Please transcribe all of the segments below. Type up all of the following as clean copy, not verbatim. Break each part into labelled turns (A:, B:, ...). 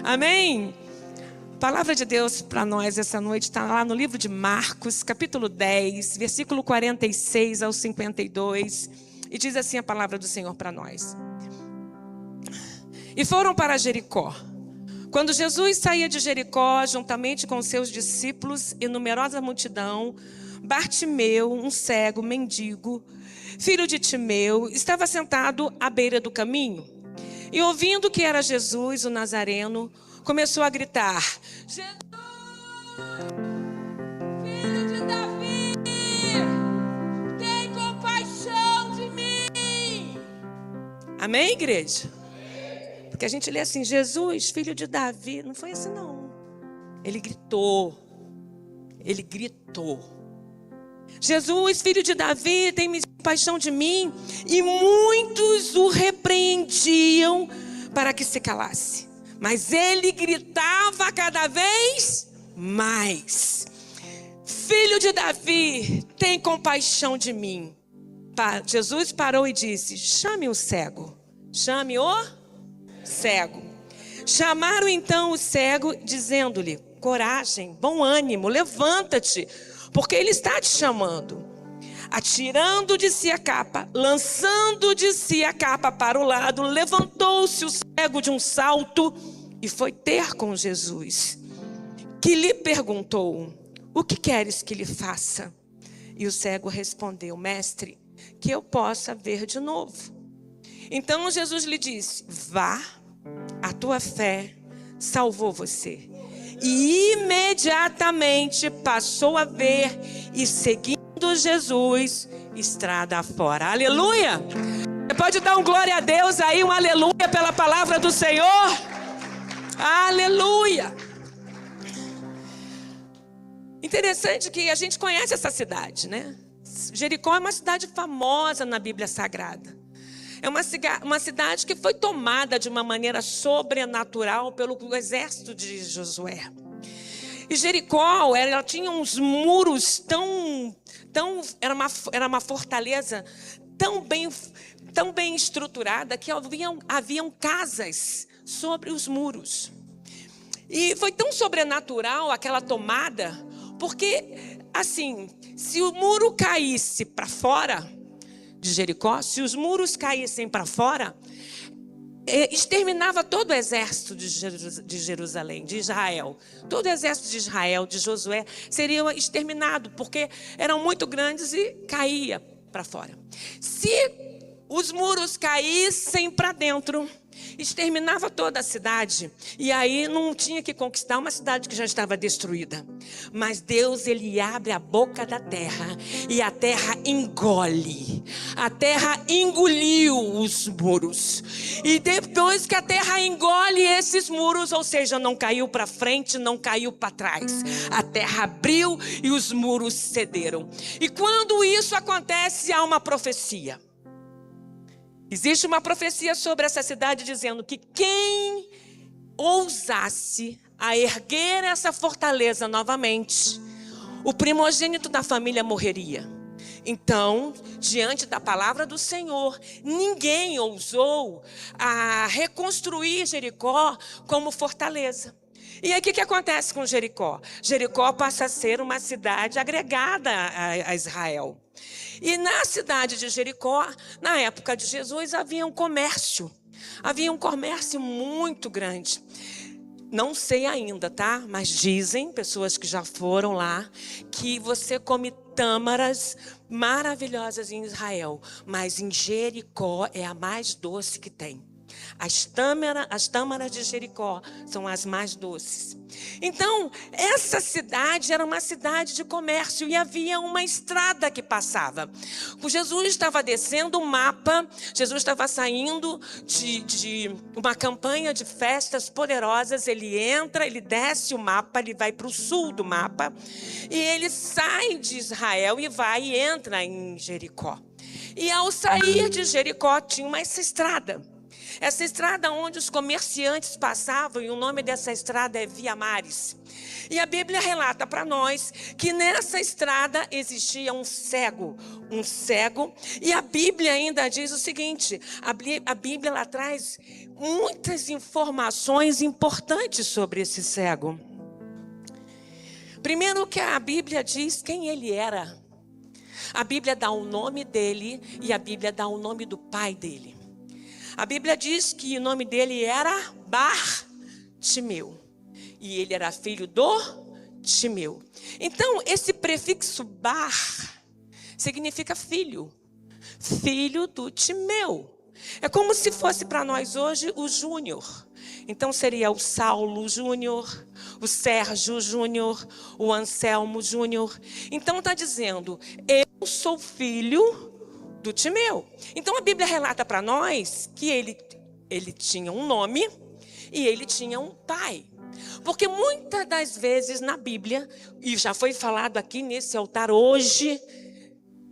A: Amém? A palavra de Deus para nós essa noite está lá no livro de Marcos, capítulo 10, versículo 46 ao 52. E diz assim a palavra do Senhor para nós. E foram para Jericó. Quando Jesus saía de Jericó, juntamente com seus discípulos e numerosa multidão, Bartimeu, um cego, mendigo, filho de Timeu, estava sentado à beira do caminho. E ouvindo que era Jesus, o Nazareno, começou a gritar: Jesus, filho de Davi, tem compaixão de mim. Amém, igreja? Porque a gente lê assim, Jesus, filho de Davi. Não foi assim, não. Ele gritou. Ele gritou. Jesus, filho de Davi, tem compaixão de mim. E muitos o repreendiam para que se calasse. Mas ele gritava cada vez mais: Filho de Davi, tem compaixão de mim. Jesus parou e disse: chame o cego. Chame o cego. Chamaram então o cego, dizendo-lhe: coragem, bom ânimo, levanta-te, porque ele está te chamando. Atirando de si a capa, lançando de si a capa para o lado, levantou-se o cego de um salto e foi ter com Jesus, que lhe perguntou: o que queres que lhe faça? E o cego respondeu: mestre, que eu possa ver de novo. Então Jesus lhe disse: vá, a tua fé salvou você. E imediatamente passou a ver e seguindo Jesus, estrada afora. Aleluia! Você pode dar um glória a Deus aí, um aleluia pela palavra do Senhor? Aleluia! Interessante que a gente conhece essa cidade, né? Jericó é uma cidade famosa na Bíblia Sagrada. É uma cidade que foi tomada de uma maneira sobrenatural pelo exército de Josué. E Jericó, ela tinha uns muros era uma fortaleza tão bem estruturada que haviam casas sobre os muros. E foi tão sobrenatural aquela tomada, porque assim, se o muro caísse para fora de Jericó, se os muros caíssem para fora, exterminava todo o exército de Jerusalém, de Israel. Todo o exército de Israel, de Josué, seria exterminado, porque eram muito grandes e caía para fora. Se os muros caíssem para dentro, exterminava toda a cidade. E aí não tinha que conquistar uma cidade que já estava destruída. Mas Deus, ele abre a boca da terra e a terra engole. A terra engoliu os muros. E depois que a terra engole esses muros, ou seja, não caiu para frente, não caiu para trás. A terra abriu e os muros cederam. E quando isso acontece, há uma profecia. Existe uma profecia sobre essa cidade dizendo que quem ousasse a erguer essa fortaleza novamente, o primogênito da família morreria. Então, diante da palavra do Senhor, ninguém ousou a reconstruir Jericó como fortaleza. E aí o que acontece com Jericó? Jericó passa a ser uma cidade agregada a Israel. E na cidade de Jericó, na época de Jesus, havia um comércio muito grande. Não sei ainda, tá? Mas dizem, pessoas que já foram lá, que você come tâmaras maravilhosas em Israel, mas em Jericó é a mais doce que tem. As tâmaras de Jericó são as mais doces. Então, essa cidade era uma cidade de comércio e havia uma estrada que passava. O Jesus estava descendo o mapa, Jesus estava saindo de uma campanha de festas poderosas. Ele entra, ele desce o mapa, ele vai para o sul do mapa e ele sai de Israel e entra em Jericó. E ao sair de Jericó tinha essa estrada. Essa estrada onde os comerciantes passavam, e o nome dessa estrada é Via Maris. E a Bíblia relata para nós que nessa estrada existia um cego, e a Bíblia ainda diz o seguinte, a Bíblia ela traz muitas informações importantes sobre esse cego. Primeiro que a Bíblia diz quem ele era. A Bíblia dá o nome dele e a Bíblia dá o nome do pai dele. A Bíblia diz que o nome dele era Bartimeu. E ele era filho do Timeu. Então, esse prefixo Bar significa filho. Filho do Timeu. É como se fosse para nós hoje o Júnior. Então, seria o Saulo Júnior, o Sérgio Júnior, o Anselmo Júnior. Então, está dizendo, eu sou filho do Timeu. Então, a Bíblia relata para nós que ele tinha um nome e ele tinha um pai. Porque muitas das vezes na Bíblia, e já foi falado aqui nesse altar hoje,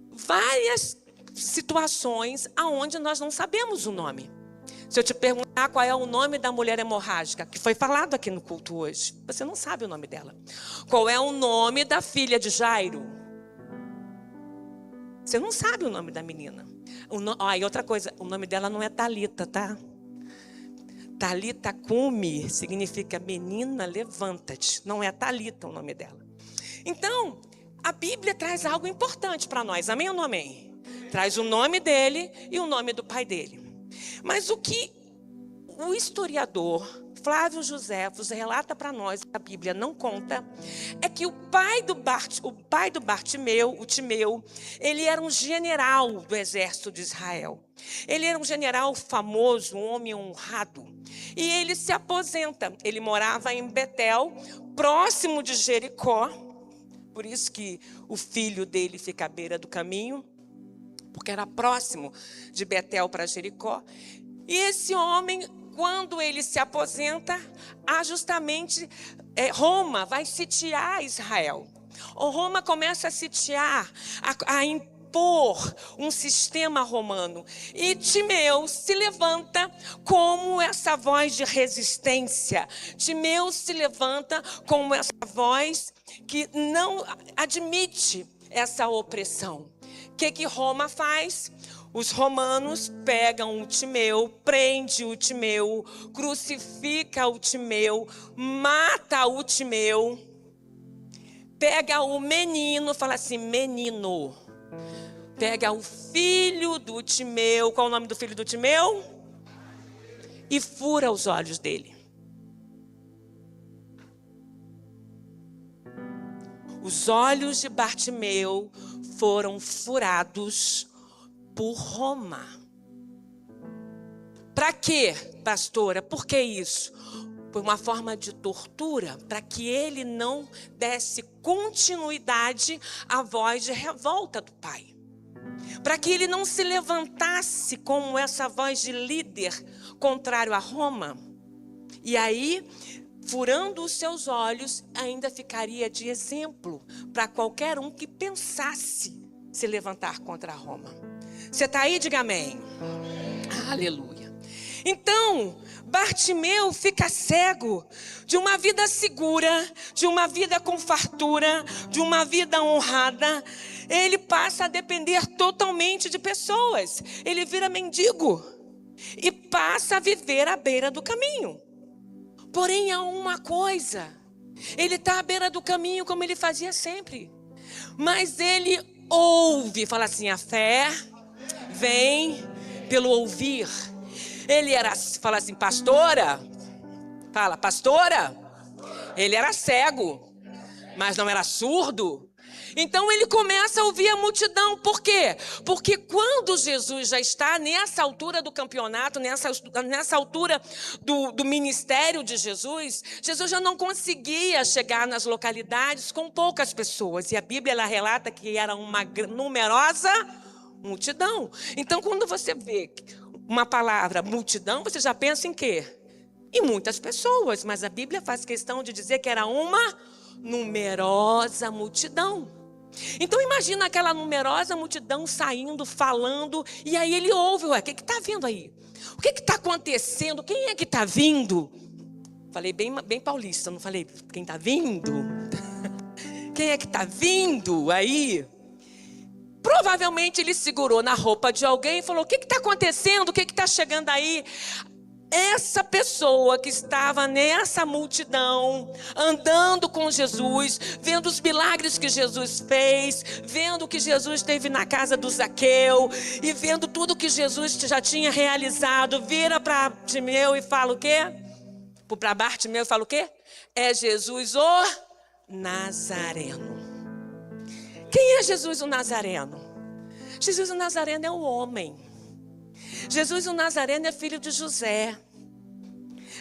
A: várias situações aonde nós não sabemos o nome. Se eu te perguntar qual é o nome da mulher hemorrágica, que foi falado aqui no culto hoje, você não sabe o nome dela. Qual é o nome da filha de Jairo? Você não sabe o nome da menina. E outra coisa, o nome dela não é Talita, tá? Talita Cumi significa menina, levanta-te. Não é Talita o nome dela. Então, a Bíblia traz algo importante para nós. Amém ou não amém? Traz o nome dele e o nome do pai dele. Mas o que o historiador Flávio Joséfos relata para nós, que a Bíblia não conta, é que o pai do Bartimeu, o Timeu, ele era um general do exército de Israel. Ele era um general famoso, um homem honrado. E ele se aposenta. Ele morava em Betel, próximo de Jericó. Por isso que o filho dele fica à beira do caminho, porque era próximo de Betel para Jericó. E esse homem, quando ele se aposenta, justamente Roma vai sitiar Israel. Roma começa a sitiar, a impor um sistema romano. E Timeu se levanta como essa voz de resistência. Timeu se levanta como essa voz que não admite essa opressão. O que Roma faz? Os romanos pegam o Timeu, prende o Timeu, crucifica o Timeu, mata o Timeu, pega o menino, fala assim, menino, pega o filho do Timeu, qual é o nome do filho do Timeu? E fura os olhos dele. Os olhos de Bartimeu foram furados por Roma. Para quê, pastora? Por que isso? Por uma forma de tortura, para que ele não desse continuidade à voz de revolta do pai. Para que ele não se levantasse como essa voz de líder contrário a Roma. E aí, furando os seus olhos, ainda ficaria de exemplo para qualquer um que pensasse se levantar contra Roma. Você está aí? Diga amém. Aleluia. Então, Bartimeu fica cego de uma vida segura, de uma vida com fartura, de uma vida honrada. Ele passa a depender totalmente de pessoas. Ele vira mendigo e passa a viver à beira do caminho. Porém, há uma coisa. Ele está à beira do caminho como ele fazia sempre. Mas ele ouve, fala assim, a fé vem pelo ouvir. Ele fala assim, pastora. Fala, pastora. Ele era cego, mas não era surdo. Então ele começa a ouvir a multidão. Por quê? Porque quando Jesus já está nessa altura do campeonato, nessa altura do ministério de Jesus, Jesus já não conseguia chegar nas localidades com poucas pessoas. E a Bíblia ela relata que era uma numerosa multidão. Então quando você vê uma palavra multidão, você já pensa em quê? Em muitas pessoas. Mas a Bíblia faz questão de dizer que era uma numerosa multidão. Então imagina aquela numerosa multidão saindo, falando, e aí ele ouve, ué, o que está vindo aí? O que está acontecendo? Quem é que está vindo? Falei bem paulista, não falei quem está vindo? Quem é que está vindo aí? Provavelmente ele segurou na roupa de alguém e falou, o que está acontecendo? O que está chegando aí? Essa pessoa que estava nessa multidão, andando com Jesus, vendo os milagres que Jesus fez, vendo que Jesus esteve na casa do Zaqueu, e vendo tudo que Jesus já tinha realizado, vira para Bartimeu e fala o quê? Para Bartimeu e fala o quê? É Jesus o Nazareno. Quem é Jesus o Nazareno? Jesus o Nazareno é o homem. Jesus o Nazareno é filho de José.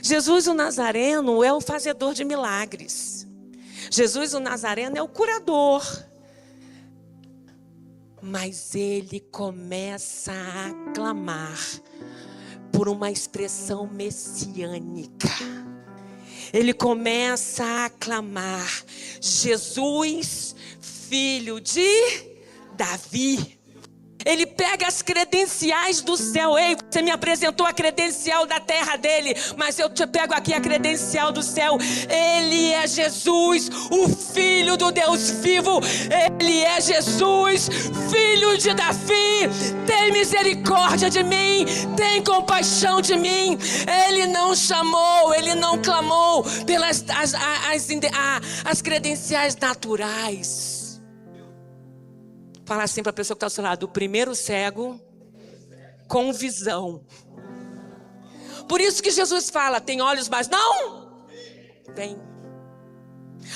A: Jesus o Nazareno é o fazedor de milagres. Jesus o Nazareno é o curador. Mas ele começa a clamar por uma expressão messiânica. Ele começa a clamar, Jesus, filho de Davi. Ele pega as credenciais do céu. Ei, você me apresentou a credencial da terra dele, mas eu te pego aqui a credencial do céu. Ele é Jesus, o Filho do Deus vivo. Ele é Jesus, filho de Davi. Tem misericórdia de mim, tem compaixão de mim. Ele não chamou, ele não clamou pelas as credenciais naturais. Fala assim para a pessoa que está ao seu lado, o primeiro cego com visão. Por isso que Jesus fala, tem olhos, mas não tem.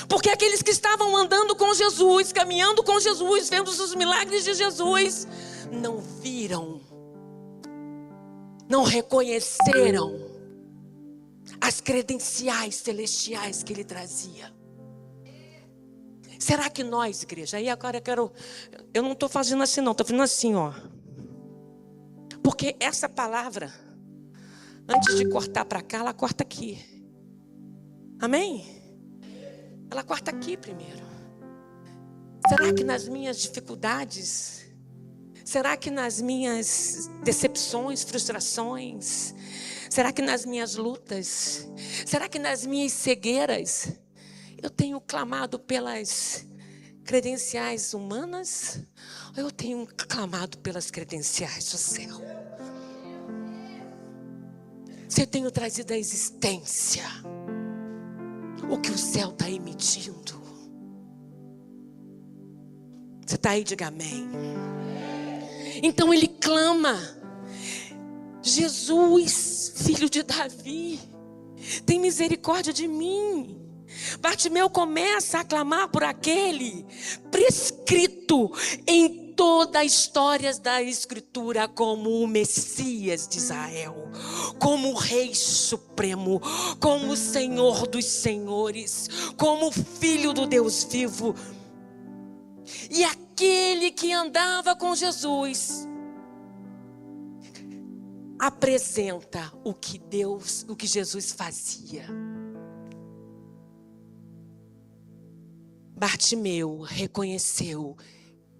A: Porque aqueles que estavam andando com Jesus, caminhando com Jesus, vendo os milagres de Jesus, não viram, não reconheceram as credenciais celestiais que ele trazia. Será que nós, igreja, aí agora eu não estou fazendo assim não, estou fazendo assim, ó. Porque essa palavra, antes de cortar para cá, ela corta aqui. Amém? Ela corta aqui primeiro. Será que nas minhas dificuldades, será que nas minhas decepções, frustrações, será que nas minhas lutas, será que nas minhas cegueiras, eu tenho clamado pelas credenciais humanas ou eu tenho clamado pelas credenciais do céu? Se eu tenho trazido à existência o que o céu está emitindo. Você está aí, diga amém. Então ele clama, Jesus, filho de Davi, tem misericórdia de mim. Bartimeu começa a clamar por aquele prescrito em toda a história da Escritura como o Messias de Israel, como o Rei Supremo, como o Senhor dos Senhores, como o Filho do Deus vivo. E aquele que andava com Jesus apresenta o que Jesus fazia. Bartimeu reconheceu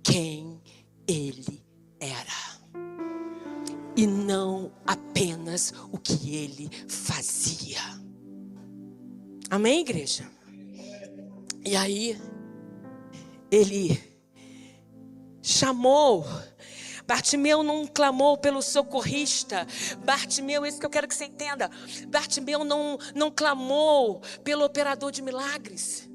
A: quem ele era e não apenas o que ele fazia. Amém, igreja? E aí ele chamou. Bartimeu não clamou pelo socorrista. Bartimeu, isso que eu quero que você entenda. Bartimeu não clamou pelo operador de milagres.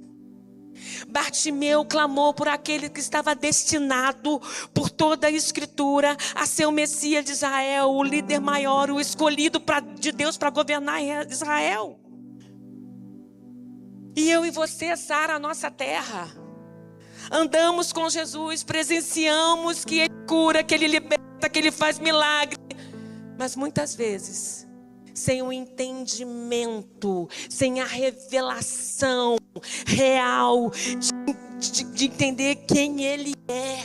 A: Bartimeu clamou por aquele que estava destinado por toda a Escritura a ser o Messias de Israel, o líder maior, o escolhido de Deus para governar Israel. E eu e você, Sara, a nossa terra, andamos com Jesus, presenciamos que Ele cura, que Ele liberta, que Ele faz milagre, mas muitas vezes sem o entendimento, sem a revelação real de entender quem Ele é.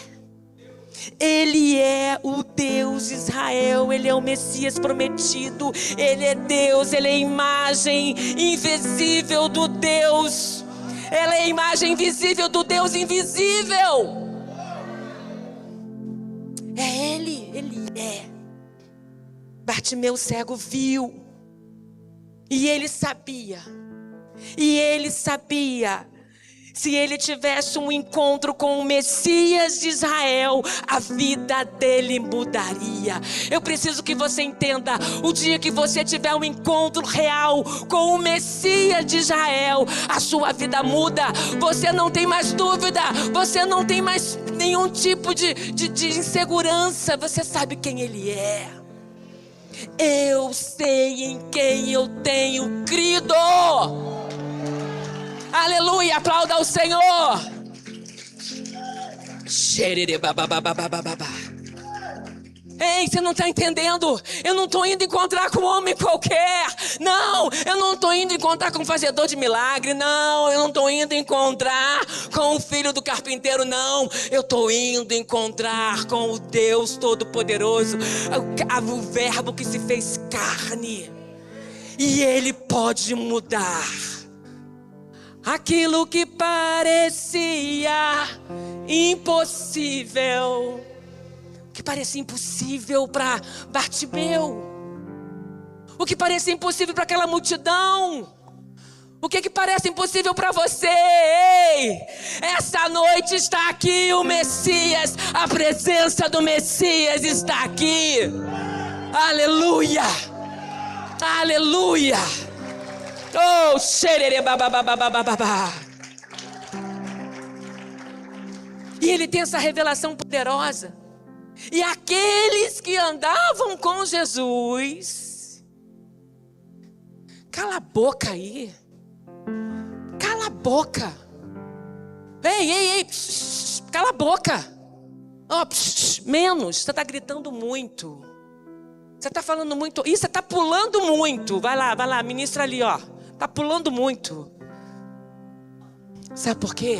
A: Ele é o Deus de Israel, Ele é o Messias prometido, Ele é Deus, Ele é a imagem invisível do Deus, ela é a imagem invisível do Deus invisível. Bartimeu cego viu. E ele sabia. E ele sabia. Se ele tivesse um encontro com o Messias de Israel, a vida dele mudaria. Eu preciso que você entenda, o dia que você tiver um encontro real com o Messias de Israel, a sua vida muda. Você não tem mais dúvida, você não tem mais nenhum tipo de insegurança. Você sabe quem ele é. Eu sei em quem eu tenho crido. Aleluia, aplauda o Senhor. Ei, você não está entendendo? Eu não estou indo encontrar com um homem qualquer. Não, eu não estou indo encontrar com um fazedor de milagre. Não, eu não estou indo encontrar com o filho do carpinteiro. Não, eu estou indo encontrar com o Deus Todo-Poderoso, o Verbo que se fez carne. E Ele pode mudar aquilo que parecia impossível. O que parecia impossível para Bartimeu. O que parecia impossível para aquela multidão. O que parece impossível para você? Ei, essa noite está aqui o Messias. A presença do Messias está aqui. Aleluia. Aleluia. Oh, xerere babababababá. E ele tem essa revelação poderosa. E aqueles que andavam com Jesus, cala a boca aí. Cala a boca. Ei, psh, cala a boca. Oh, psh, menos, você está gritando muito. Você está falando muito. Ih, você está pulando muito. Vai lá, ministra ali, ó. Está pulando muito. Sabe por quê?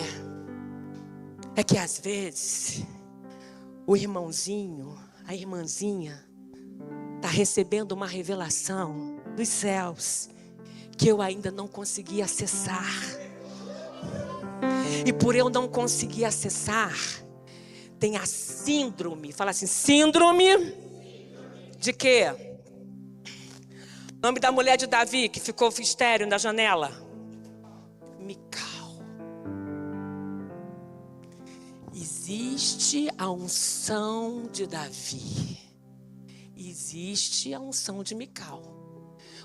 A: É que às vezes o irmãozinho, a irmãzinha, está recebendo uma revelação dos céus que eu ainda não consegui acessar. E por eu não conseguir acessar, tem a síndrome. Fala assim, síndrome de quê? O nome da mulher de Davi que ficou estéril na janela? Mical. Existe a unção de Davi. Existe a unção de Mical.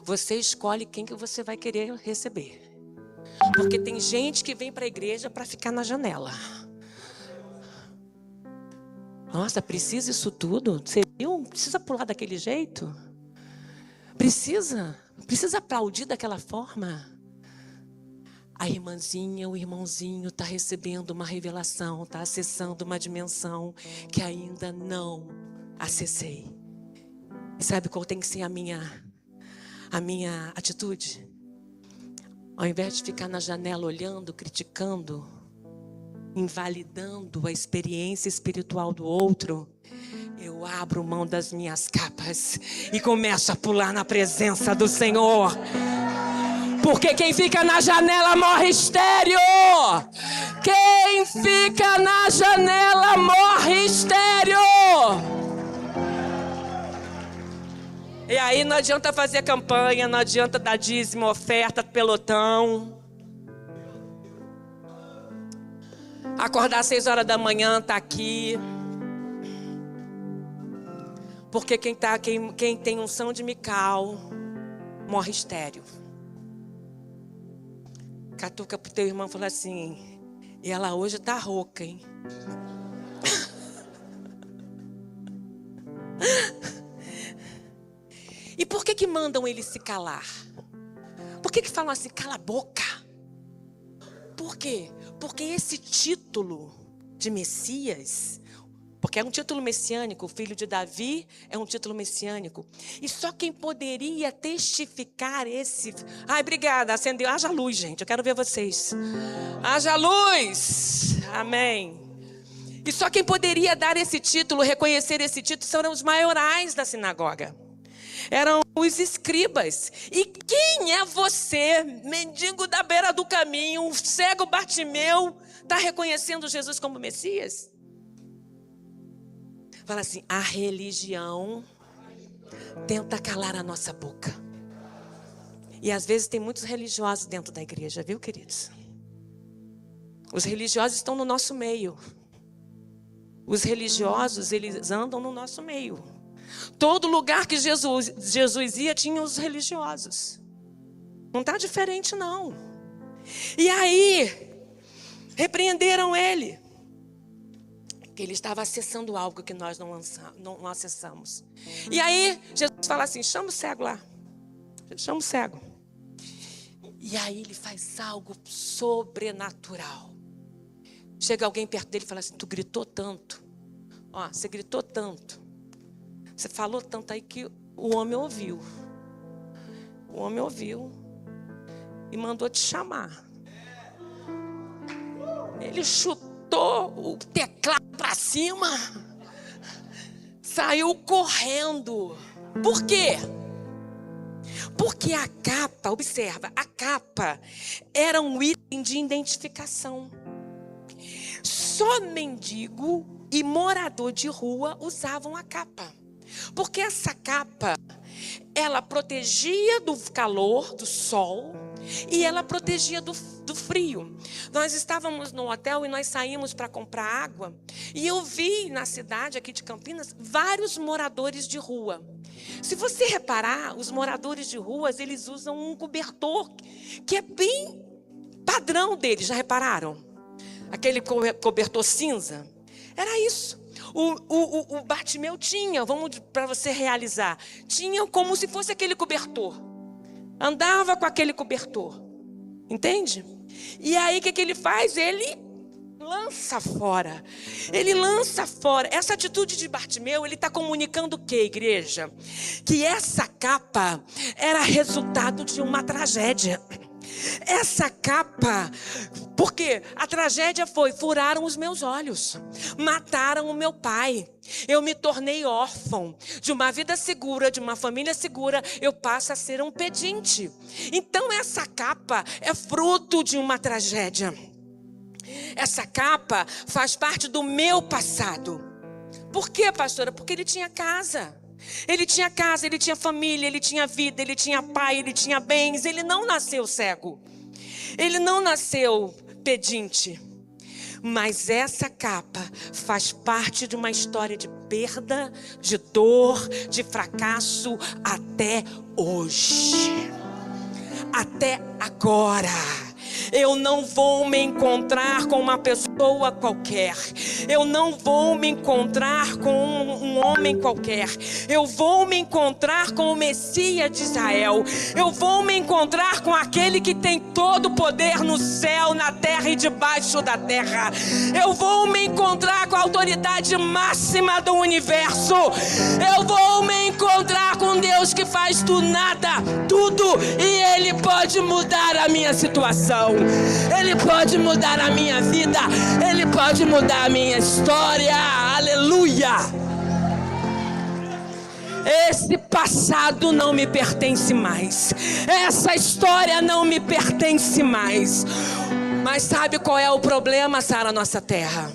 A: Você escolhe quem que você vai querer receber. Porque tem gente que vem para a igreja para ficar na janela. Nossa, precisa isso tudo? Você viu? Precisa pular daquele jeito? Precisa aplaudir daquela forma? A irmãzinha, o irmãozinho está recebendo uma revelação, está acessando uma dimensão que ainda não acessei. E sabe qual tem que ser a minha atitude? Ao invés de ficar na janela olhando, criticando, invalidando a experiência espiritual do outro, eu abro mão das minhas capas e começo a pular na presença do Senhor. Porque quem fica na janela morre estéril. Quem fica na janela morre estéril. E aí não adianta fazer campanha, não adianta dar dízimo, oferta, pelotão. Acordar às 6 horas da manhã, tá aqui. Porque quem tem unção de Mical morre estéril. Catuca pro teu irmão e fala assim, e ela hoje tá rouca, hein? E por que mandam ele se calar? Por que falam assim, cala a boca? Por quê? Porque esse título de Messias, porque é um título messiânico, o filho de Davi é um título messiânico. E só quem poderia testificar esse... Ai, obrigada, acendeu. Haja luz, gente, eu quero ver vocês. Haja luz! Amém. E só quem poderia dar esse título, reconhecer esse título, eram os maiorais da sinagoga. Eram os escribas. E quem é você, mendigo da beira do caminho, cego Bartimeu, está reconhecendo Jesus como Messias? Fala assim, a religião tenta calar a nossa boca. E às vezes tem muitos religiosos dentro da igreja, viu, queridos? Os religiosos estão no nosso meio. Os religiosos, eles andam no nosso meio. Todo lugar que Jesus ia, tinha os religiosos. Não está diferente, não. E aí, repreenderam ele. Que ele estava acessando algo que nós não acessamos. E aí, Jesus fala assim, chama o cego lá. Chama o cego. E aí ele faz algo sobrenatural. Chega alguém perto dele e fala assim, tu gritou tanto. Ó, você gritou tanto. Você falou tanto aí que o homem ouviu. O homem ouviu. E mandou te chamar. Ele chutou o teclado para cima. Saiu correndo. Por quê? Porque a capa, observa, a capa era um item de identificação. Só mendigo e morador de rua usavam a capa. Porque essa capa, ela protegia do calor, do sol, e ela protegia do frio. Nós estávamos no hotel e nós saímos para comprar água. E eu vi na cidade aqui de Campinas vários moradores de rua. Se você reparar, os moradores de ruas, eles usam um cobertor que é bem padrão deles. Já repararam? Aquele cobertor cinza. Era isso. O Bartimeu tinha, vamos para você realizar, tinha como se fosse aquele cobertor. Andava com aquele cobertor. Entende? E aí o que ele faz? Ele lança fora. Ele lança fora. Essa atitude de Bartimeu, ele está comunicando o quê, igreja? Que essa capa era resultado de uma tragédia. Essa capa, porque a tragédia foi, furaram os meus olhos, mataram o meu pai, eu me tornei órfão, de uma vida segura, de uma família segura, eu passo a ser um pedinte. Então essa capa é fruto de uma tragédia. Essa capa faz parte do meu passado. Por quê, pastora? Porque ele tinha casa. Ele tinha casa, ele tinha família, ele tinha vida, ele tinha pai, ele tinha bens. Ele não nasceu cego. Ele não nasceu pedinte. Mas essa capa faz parte de uma história de perda, de dor, de fracasso até hoje. Até agora. Eu não vou me encontrar com uma pessoa qualquer. Eu não vou me encontrar com um homem qualquer. Eu vou me encontrar com o Messias de Israel. Eu vou me encontrar com aquele que tem todo o poder no céu, na terra e debaixo da terra. Eu vou me encontrar com a autoridade máxima do universo. Eu vou me encontrar com Deus que faz do nada tudo, e Ele pode mudar a minha situação. Ele pode mudar a minha vida. Ele pode mudar a minha história. Aleluia. Esse passado não me pertence mais. Essa história não me pertence mais. Mas sabe qual é o problema, Sara, nossa terra?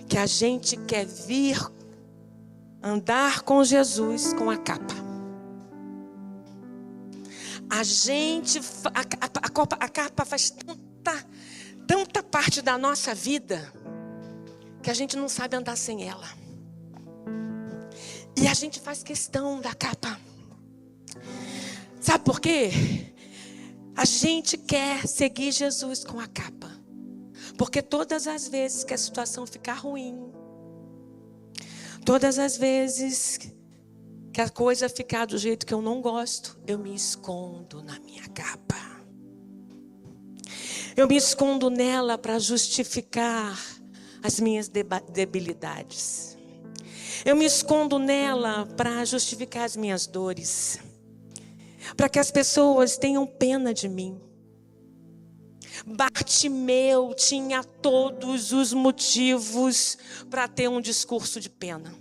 A: Que a gente quer vir andar com Jesus com a capa. A gente, a capa faz tanta parte da nossa vida que a gente não sabe andar sem ela. E a gente faz questão da capa. Sabe por quê? A gente quer seguir Jesus com a capa. Porque todas as vezes que a situação ficar ruim, todas as vezes que a coisa ficar do jeito que eu não gosto, eu me escondo na minha capa. Eu me escondo nela para justificar as minhas debilidades. Eu me escondo nela para justificar as minhas dores. Para que as pessoas tenham pena de mim. Bartimeu tinha todos os motivos para ter um discurso de pena.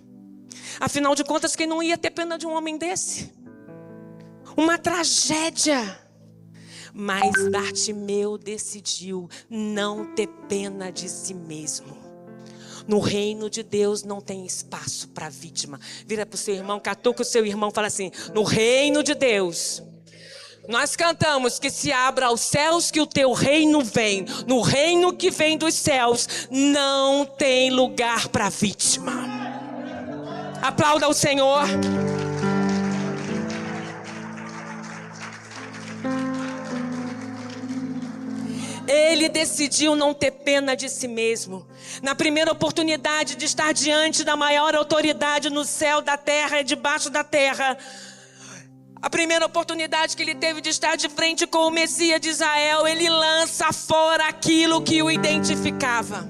A: Afinal de contas, quem não ia ter pena de um homem desse? Uma tragédia. Mas Bartimeu decidiu não ter pena de si mesmo. No reino de Deus não tem espaço para vítima. Vira para o seu irmão, catuca o seu irmão e fala assim: no reino de Deus, nós cantamos que se abra aos céus que o teu reino vem. No reino que vem dos céus, não tem lugar para vítima. Aplauda o Senhor. Ele decidiu não ter pena de si mesmo. Na primeira oportunidade de estar diante da maior autoridade no céu, da terra e debaixo da terra, a primeira oportunidade que ele teve de estar de frente com o Messias de Israel, ele lança fora aquilo que o identificava.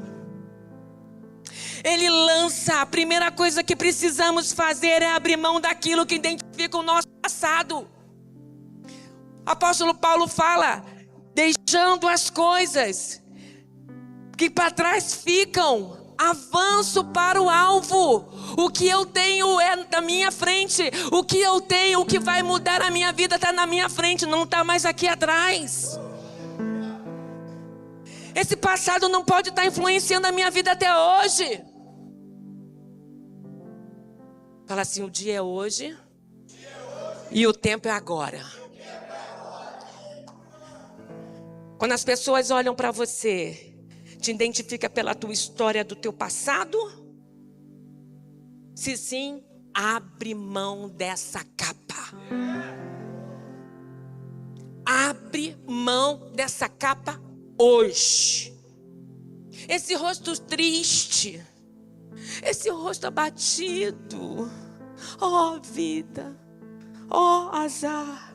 A: Ele lança, a primeira coisa que precisamos fazer é abrir mão daquilo que identifica o nosso passado. O apóstolo Paulo fala: deixando as coisas que para trás ficam, avanço para o alvo. O que eu tenho é da minha frente. O que eu tenho, o que vai mudar a minha vida está na minha frente, não está mais aqui atrás. Esse passado não pode estar influenciando a minha vida até hoje. Fala assim: o dia é hoje e o tempo é agora. Quando as pessoas olham para você, te identifica pela tua história do teu passado? Se sim, abre mão dessa capa. Abre mão dessa capa hoje. Esse rosto triste, esse rosto abatido, ó vida, ó azar.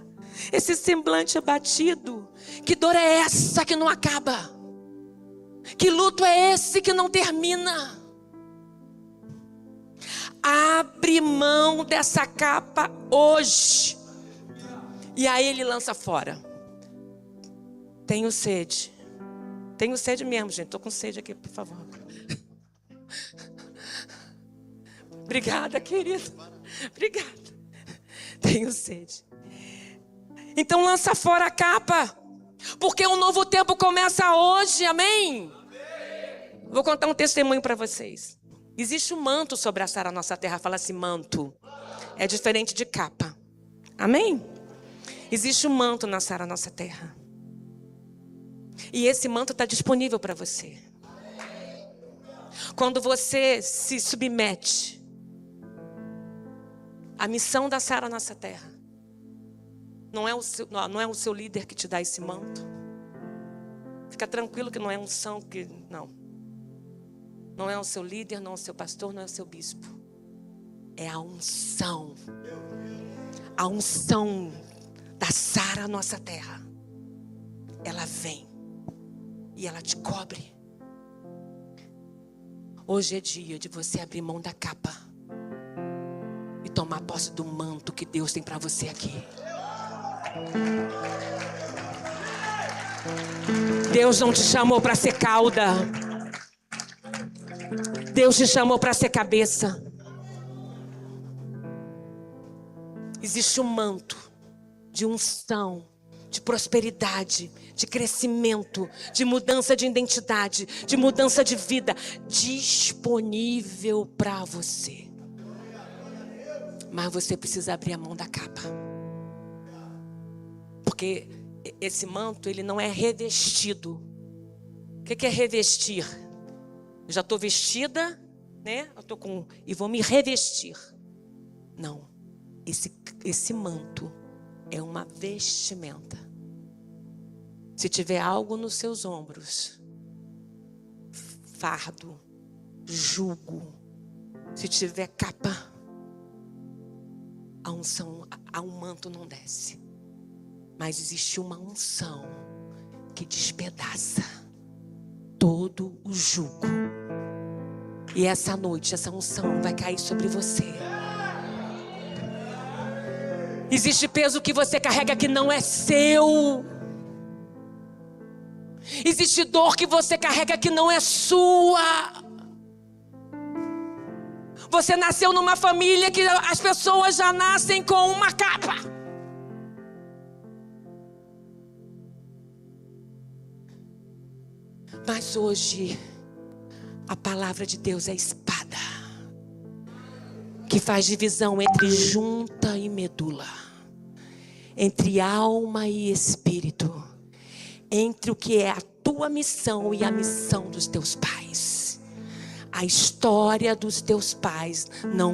A: Esse semblante abatido, que dor é essa que não acaba? Que luto é esse que não termina? Abre mão dessa capa hoje. E aí ele lança fora: tenho sede. Tenho sede mesmo, gente. Estou com sede aqui, por favor. Obrigada, querido. Obrigada. Tenho sede. Então lança fora a capa, porque um novo tempo começa hoje, amém? Vou contar um testemunho para vocês. Existe um manto sobre a Sara Nossa Terra. Fala assim: manto. É diferente de capa, amém? Existe um manto na Sara Nossa Terra. E esse manto está disponível para você. Quando você se submete à missão da Sara Nossa Terra, não é o seu líder que te dá esse manto. Fica tranquilo que não é unção que... Não. Não é o seu líder, não é o seu pastor, não é o seu bispo. É a unção. A unção da Sara Nossa Terra. Ela vem e ela te cobre. Hoje é dia de você abrir mão da capa e tomar posse do manto que Deus tem para você aqui. Deus não te chamou para ser cauda. Deus te chamou para ser cabeça. Existe um manto de unção, de prosperidade, de crescimento, de mudança de identidade, de mudança de vida, disponível para você. Mas você precisa abrir a mão da capa. Porque esse manto, ele não é revestido. O que é revestir? Eu já estou vestida, né? Eu tô com... E vou me revestir. Não. Esse manto é uma vestimenta. Se tiver algo nos seus ombros, fardo, jugo, se tiver capa, a unção, a um manto não desce. Mas existe uma unção que despedaça todo o jugo. E essa noite, essa unção vai cair sobre você. Existe peso que você carrega que não é seu. Existe dor que você carrega que não é sua. Você nasceu numa família que as pessoas já nascem com uma capa. Mas hoje, A palavra de Deus é espada, que faz divisão entre junta e medula, entre alma e espírito, entre o que é a tua missão e a missão dos teus pais. A história dos teus pais não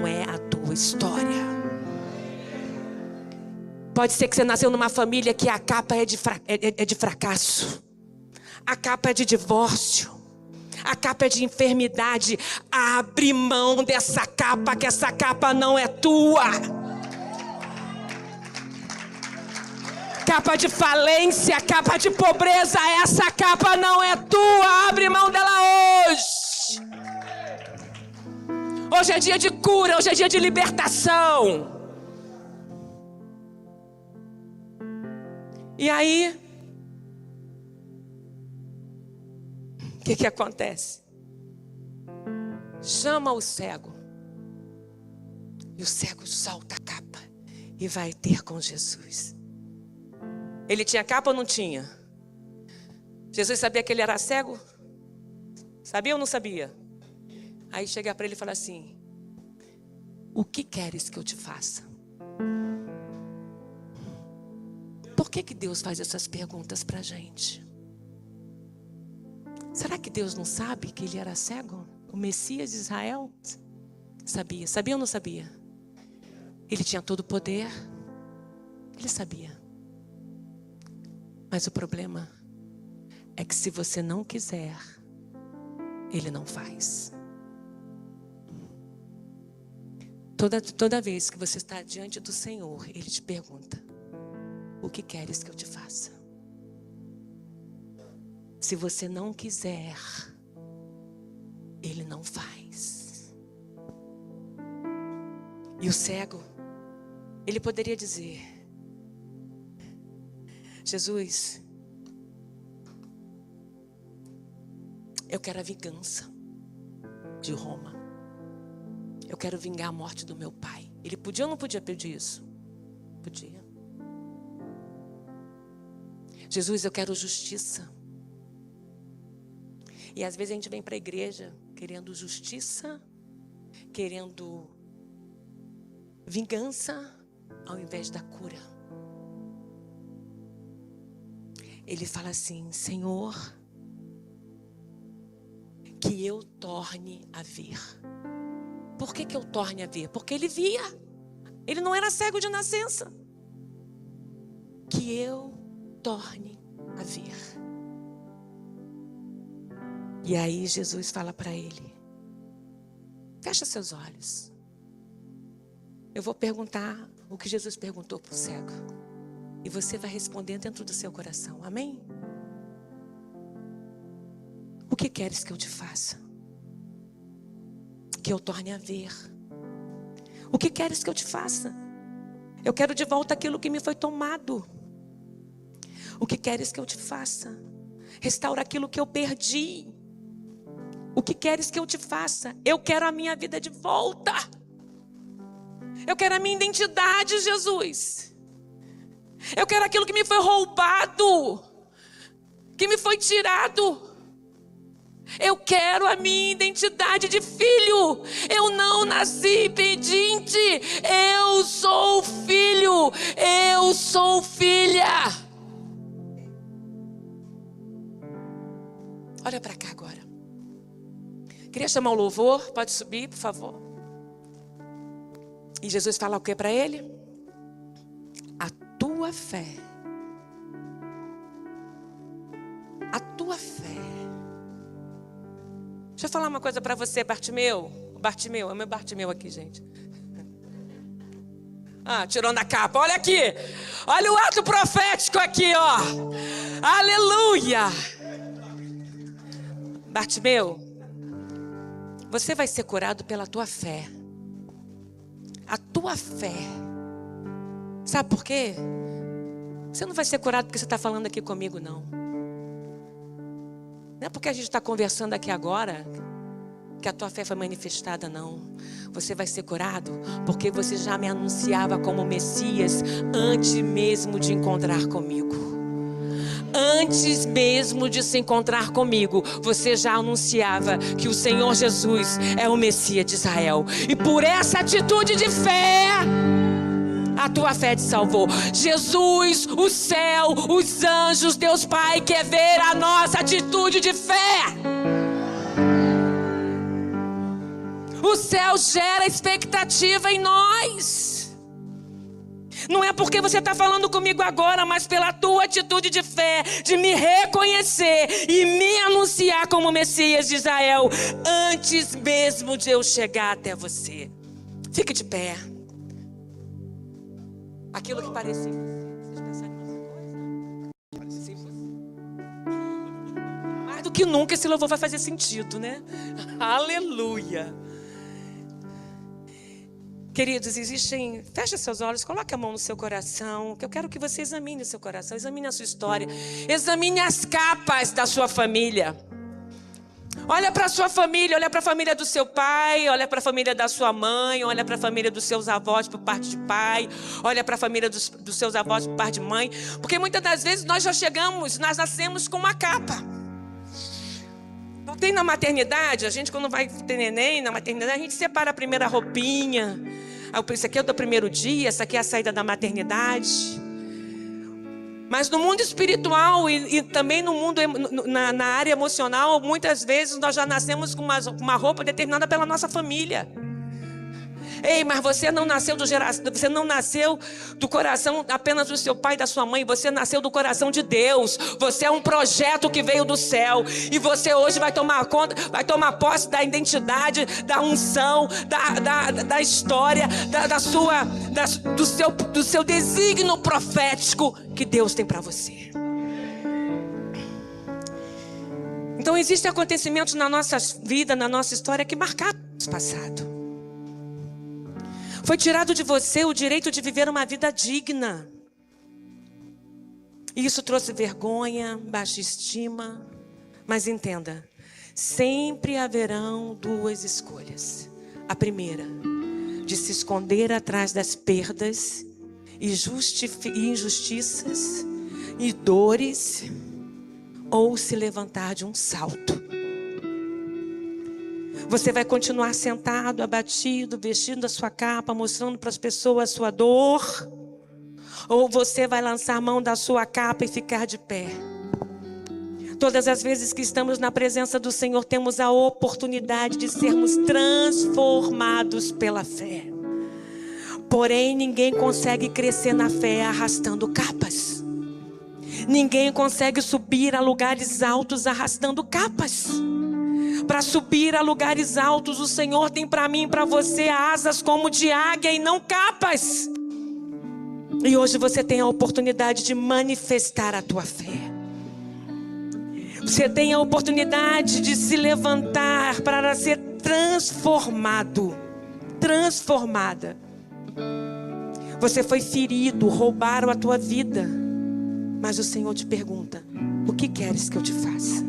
A: é a tua história. Pode ser que você nasceu numa família que a capa é de fracasso, a capa é de divórcio, a capa é de enfermidade. Abre mão dessa capa, que essa capa não é tua. Capa de falência, capa de pobreza, essa capa não é tua. Abre mão dela hoje. Hoje é dia de cura, hoje é dia de libertação. E aí, o que acontece? Chama o cego. E o cego solta a capa e vai ter com Jesus. Ele tinha capa ou não tinha? Jesus sabia que ele era cego? Sabia ou não sabia? Aí chega para ele e fala assim: o que queres que eu te faça? Por que Deus faz essas perguntas para a gente? Será que Deus não sabe que ele era cego? O Messias de Israel? Sabia. Sabia ou não sabia? Ele tinha todo o poder. Ele sabia. Mas o problema é que se você não quiser, ele não faz. Toda vez que você está diante do Senhor, ele te pergunta: o que queres que eu te faça? Se você não quiser, ele não faz. E o cego, ele poderia dizer: Jesus, eu quero a vingança de Roma. Eu quero vingar a morte do meu pai. Ele podia ou não podia pedir isso? Podia. Jesus, eu quero justiça. E às vezes a gente vem para a igreja querendo justiça, querendo vingança, ao invés da cura. Ele fala assim: Senhor, que eu torne a ver. Por que eu torne a ver? Porque ele via. Ele não era cego de nascença. Que eu torne a ver. E aí Jesus fala para ele: fecha seus olhos. Eu vou perguntar o que Jesus perguntou para o cego. E você vai responder dentro do seu coração. Amém? O que queres que eu te faça? Que eu torne a ver. O que queres que eu te faça? Eu quero de volta aquilo que me foi tomado. O que queres que eu te faça? Restaura aquilo que eu perdi. O que queres que eu te faça? Eu quero a minha vida de volta. Eu quero a minha identidade, Jesus. Eu quero aquilo que me foi roubado, que me foi tirado. Eu quero a minha identidade de filho. Eu não nasci pedinte. Eu sou filho. Eu sou filha. Olha para cá agora. Queria chamar o louvor. Pode subir, por favor. E Jesus fala o que para ele? A tua fé. A tua fé. Deixa eu falar uma coisa para você, Bartimeu. Bartimeu, é o meu Bartimeu aqui, gente. Tirando a capa. Olha aqui. Olha o ato profético aqui, ó. Aleluia. Bartimeu, você vai ser curado pela tua fé. A tua fé. Sabe por quê? Você não vai ser curado porque você está falando aqui comigo, não. Não é porque a gente está conversando aqui agora que a tua fé foi manifestada, não. Você vai ser curado porque você já me anunciava como Messias antes mesmo de encontrar comigo. Antes mesmo de se encontrar comigo, você já anunciava que o Senhor Jesus é o Messias de Israel. E por essa atitude de fé, a tua fé te salvou. Jesus, o céu, os anjos, Deus Pai quer ver a nossa atitude de fé. O céu gera expectativa em nós. Não é porque você está falando comigo agora, mas pela tua atitude de fé, de me reconhecer e me anunciar como Messias de Israel, antes mesmo de eu chegar até você. Fique de pé. Aquilo que parecia. Vocês pensaram em outra coisa? Mais do que nunca esse louvor vai fazer sentido, né? Aleluia. Queridos, feche seus olhos, coloque a mão no seu coração, que eu quero que você examine o seu coração, examine a sua história, examine as capas da sua família. Olha para a sua família, olha para a família do seu pai, olha para a família da sua mãe, olha para a família dos seus avós por parte de pai, olha para a família dos seus avós por parte de mãe, porque muitas das vezes nós nascemos com uma capa. Não tem na maternidade, a gente quando vai ter neném, na maternidade a gente separa a primeira roupinha. Isso aqui é do primeiro dia, essa aqui é a saída da maternidade. Mas no mundo espiritual e também no mundo, na área emocional, muitas vezes nós já nascemos com uma roupa determinada pela nossa família. Ei, mas você não nasceu do coração apenas do seu pai e da sua mãe. Você nasceu do coração de Deus. Você é um projeto que veio do céu. E você hoje vai tomar posse da identidade, da unção, da história, do seu desígnio profético que Deus tem para você. Então existem acontecimentos na nossa vida, na nossa história, que marcaram o nosso passado. Foi tirado de você o direito de viver uma vida digna. E isso trouxe vergonha, baixa estima. Mas entenda, sempre haverão duas escolhas. A primeira, de se esconder atrás das perdas e injustiças e dores, ou se levantar de um salto. Você vai continuar sentado, abatido, vestindo a sua capa, mostrando para as pessoas a sua dor? Ou você vai lançar a mão da sua capa e ficar de pé? Todas as vezes que estamos na presença do Senhor, temos a oportunidade de sermos transformados pela fé. Porém, ninguém consegue crescer na fé arrastando capas. Ninguém consegue subir a lugares altos arrastando capas. Para subir a lugares altos, o Senhor tem para mim e para você asas como de águia e não capas. E hoje você tem a oportunidade de manifestar a tua fé. Você tem a oportunidade de se levantar para ser transformado, transformada. Você foi ferido, roubaram a tua vida, mas o Senhor te pergunta: o que queres que eu te faça?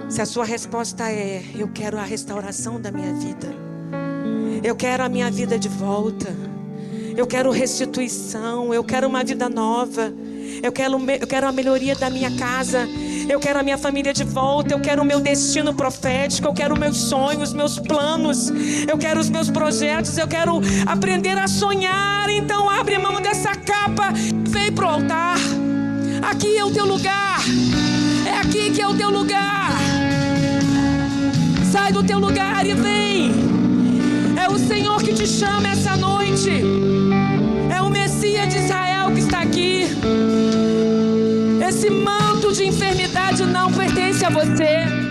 A: Se a sua resposta é: eu quero a restauração da minha vida, eu quero a minha vida de volta, eu quero restituição, eu quero uma vida nova, eu quero a melhoria da minha casa, eu quero a minha família de volta, eu quero o meu destino profético, eu quero meus sonhos, meus planos, eu quero os meus projetos, eu quero aprender a sonhar. Então abre mão dessa capa, vem pro altar. Aqui é o teu lugar, é aqui que é o teu lugar. Sai do teu lugar e vem. É o Senhor que te chama essa noite. É o Messias de Israel que está aqui. Esse manto de enfermidade não pertence a você.